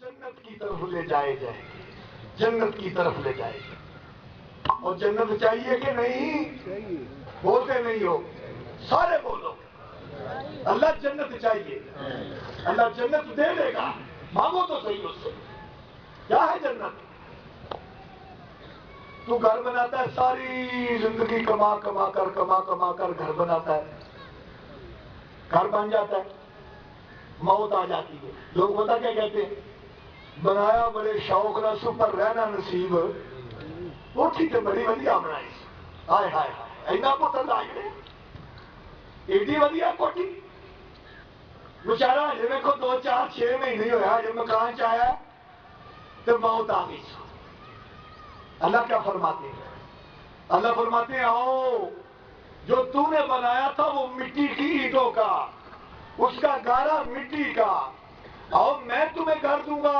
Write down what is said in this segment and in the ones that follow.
جنت کی طرف لے جائے جائیں گے، جنت کی طرف لے جائے گے۔ اور جنت چاہیے کہ نہیں؟ بولتے نہیں ہو، سارے بولو اللہ جنت چاہیے، اللہ جنت دے دے گا، مانگو تو صحیح اس سے۔ کیا ہے جنت؟ تو گھر بناتا ہے، ساری زندگی کما کر گھر بناتا ہے، گھر بن جاتا ہے، موت آ جاتی ہے، لوگ پتا کیا کہتے ہیں؟ بنایا بڑے شوق نہ سو پر رہنا نصیب، وہ ٹھیک ہے بڑی ودیا بنائی، ہائے ہائے ہائے اینا پتر لائے ایڈی ودیا کوٹھی بچارا جی دیکھو 2 4 6 مہینے ہوا جب مکان چاہیا تو موت آ گئی۔ اللہ کیا فرماتے ہیں؟ اللہ فرماتے ہیں آؤ جو تو نے بنایا تھا وہ مٹی کی اینٹوں کا، اس کا گارا مٹی کا، اور میں تمہیں گھر دوں گا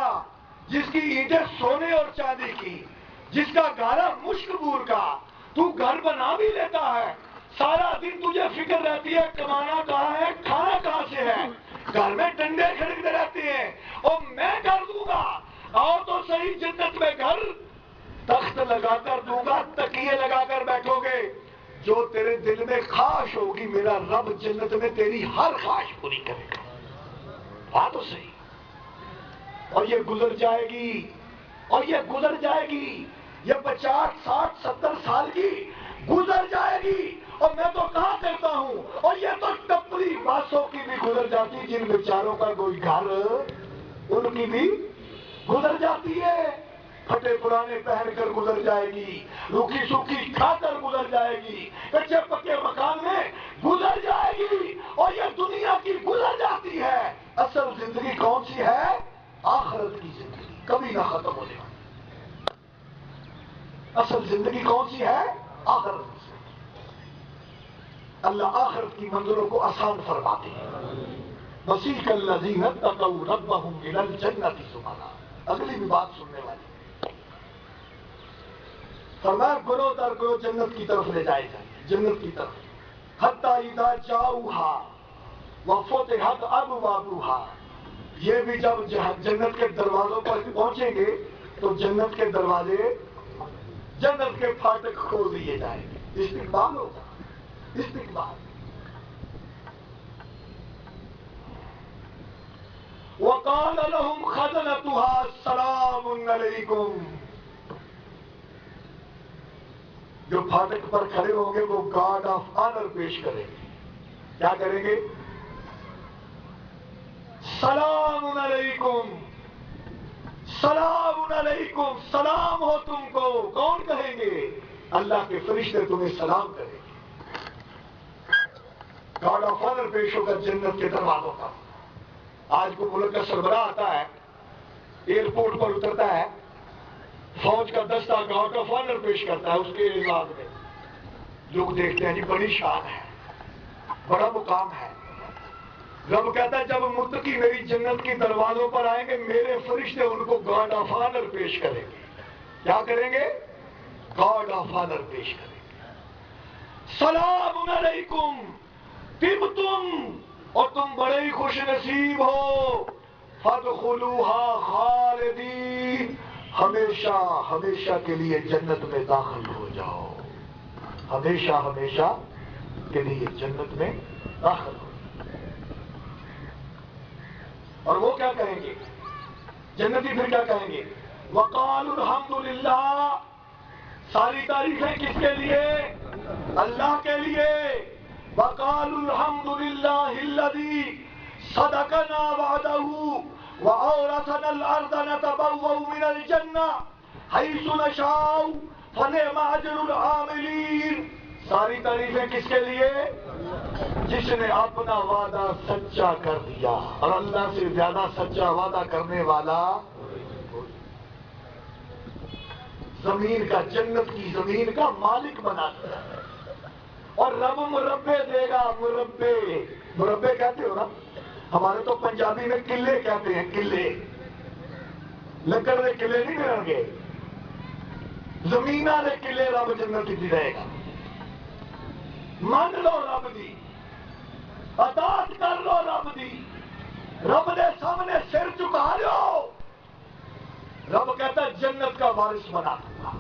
جس کی اینٹیں سونے اور چاندی کی، جس کا گارا مشک بور کا۔ تو گھر بنا بھی لیتا ہے، سارا دن تجھے فکر رہتی ہے کمانا کہاں ہے، کھانا کہاں سے ہے، گھر میں ڈنڈے کھڑکتے رہتے ہیں، اور میں گھر دوں گا، آؤ تو صحیح جنت میں گھر، تخت لگا کر دوں گا، تکیے لگا کر بیٹھو گے، جو تیرے دل میں خواہش ہوگی میرا رب جنت میں تیری ہر خواہش پوری کرے گا۔ بات تو صحیح۔ اور یہ گزر جائے گی، اور یہ گزر جائے گی، یہ 50 60 70 سال کی گزر جائے گی، اور میں تو کہاں کرتا ہوں، اور یہ تو ٹپری باسوں کی بھی گزر جاتی، جن بیچاروں کا کوئی گھر ان کی بھی گزر جاتی ہے، پھٹے پرانے پہن کر گزر جائے گی، روکھی سوکھی کھا کر گزر جائے گی، کچے پکے مکان میں گزر جائے گی، اور یہ دنیا کی گزر جاتی ہے۔ اصل زندگی کون سی ہے؟ آخرت کی زندگی، کبھی نہ ختم ہونے والی۔ اصل زندگی کون سی ہے؟ آخرت کی زندگی۔ اللہ آخرت کی منزلوں کو آسان فرماتے ہیں۔ وَسِيقَ الَّذِينَ اتَّقَوْا رَبَّهُمْ إِلَى الْجَنَّةِ زُمَرًا۔ اگلی بھی بات سننے والی، فرمایا گنو در کو جنت کی طرف لے جائے جائیں، جنت کی طرف۔ حَتَّى إِذَا جَاءُوهَا وَفُتِحَتْ أَبْوَابُهَا۔ یہ بھی جب جنت کے دروازوں پر پہنچیں گے تو جنت کے دروازے، جنت کے پھاٹک کھول دیے جائیں گے، استقبال ہوگا، استقبال۔ وَقَالَ لَهُمْ خَزَنَتُهَا سَلَامٌ عَلَيْكُمْ۔ جو پھاٹک پر کھڑے ہوں گے وہ گارڈ آف آنر پیش کریں گے، کیا کریں گے؟ سلام علیکم، سلام علیکم، سلام ہو تم کو۔ کون کہیں گے؟ اللہ کے فرشتے تمہیں سلام کریں گے۔ گارڈ آف آنر پیش ہوگا جنت کے دروازوں پر۔ آج کو ملک کا سربراہ آتا ہے، ایئرپورٹ پر اترتا ہے، فوج کا دستہ گارڈ آف آنر پیش کرتا ہے اس کے اعزاز میں، لوگ دیکھتے ہیں جی بڑی شان ہے، بڑا مقام ہے۔ رب کہتا ہے جب متقی میری جنت کے دروازوں پر آئیں گے میرے فرشتے ان کو گارڈ آف آنر پیش کریں گے۔ کیا کریں گے؟ گارڈ آف آنر پیش کریں گے۔ سلام علیکم طبتم، اور تم بڑے ہی خوش نصیب ہو، فادخلوها خالدین، ہمیشہ ہمیشہ کے لیے جنت میں داخل ہو جاؤ، ہمیشہ ہمیشہ کے لیے جنت میں داخل ہو۔ اور وہ کیا کہیں گے جنتی؟ پھر کیا کہیں گے؟ وقالوا الحمدللہ، ساری تعریفیں کس کے لیے؟ اللہ کے لیے۔ وقالوا الحمدللہ الذی صدقنا وعدہ وأورثنا الأرض نتبوأ من الجنہ حیث نشاء فنعم أجر العاملین۔ ساری تعریفیں کس کے لیے؟ جس نے اپنا وعدہ سچا کر دیا، اور اللہ سے زیادہ سچا وعدہ کرنے والا زمین کا، جنت کی زمین کا مالک بنا دیا۔ اور رب مربے دے گا، مربے، مربے کہتے ہو نا، ہمارے تو پنجابی میں قلعے کہتے ہیں، قلعے، لکڑ دے قلعے نہیں ملیں گے، زمینہ دے قلعے رب جنت دی دے گا۔ مان لو رب دی، اطاعت کر لو رب دی، رب دے سامنے سر چکا لو، رب کہتا ہے جنت کا وارث بنا دوں گا.